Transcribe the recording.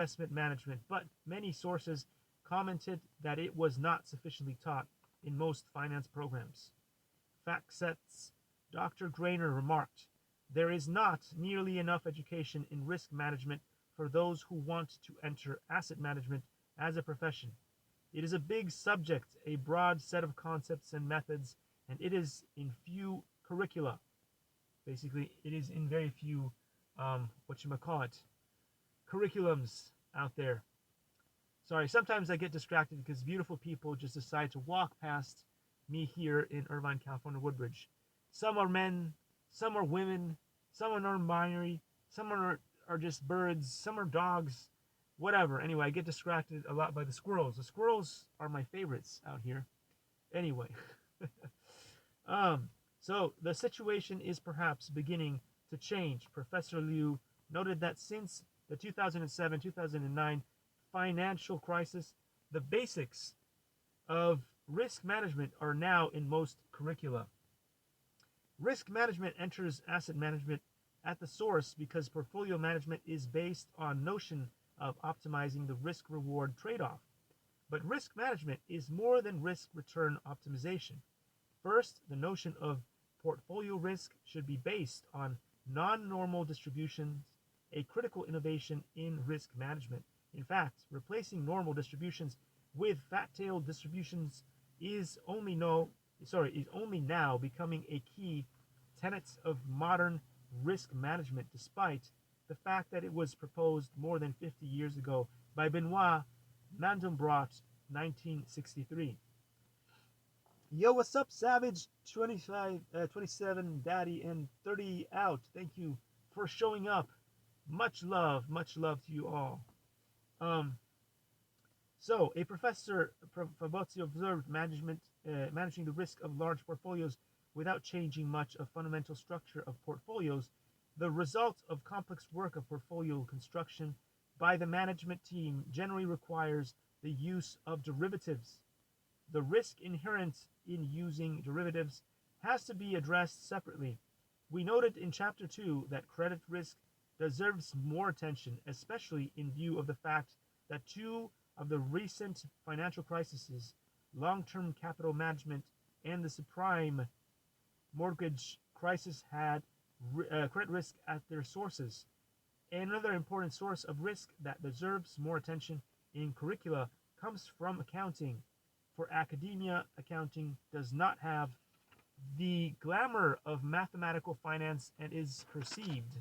investment management, but many sources commented that it was not sufficiently taught in most finance programs. FactSet's Dr. Grainer remarked, "There is not nearly enough education in risk management for those who want to enter asset management as a profession. It is a big subject, a broad set of concepts and methods, and it is in few curricula." Basically, it is in very few, curriculums out there. Sorry, sometimes I get distracted because beautiful people just decide to walk past me here in Irvine, California, Woodbridge. Some are men, some are women, some are non-binary, some are just birds, some are dogs, whatever. Anyway, I get distracted a lot by the squirrels. The squirrels are my favorites out here. Anyway, um, so the situation is perhaps beginning to change. Professor Liu noted that since the 2007-2009 financial crisis, the basics of risk management are now in most curricula. Risk management enters asset management at the source because portfolio management is based on notion of optimizing the risk-reward trade-off. But risk management is more than risk-return optimization. First, the notion of portfolio risk should be based on non-normal distributions, a critical innovation in risk management. In fact, replacing normal distributions with fat-tailed distributions is only now becoming a key tenet of modern risk management, despite the fact that it was proposed more than 50 years ago by Benoit Mandelbrot, 1963. Yo, what's up, Savage? 25, 27, Daddy, and 30 out. Thank you for showing up. Much love to you all. So, a professor Fabozzi observed managing the risk of large portfolios without changing much of fundamental structure of portfolios. The result of complex work of portfolio construction by the management team generally requires the use of derivatives. The risk inherent in using derivatives has to be addressed separately. We noted in Chapter 2 that credit risk deserves more attention, especially in view of the fact that two of the recent financial crises, long-term capital management and the subprime mortgage crisis, had credit risk at their sources. Another important source of risk that deserves more attention in curricula comes from accounting. For academia, accounting does not have the glamour of mathematical finance and is perceived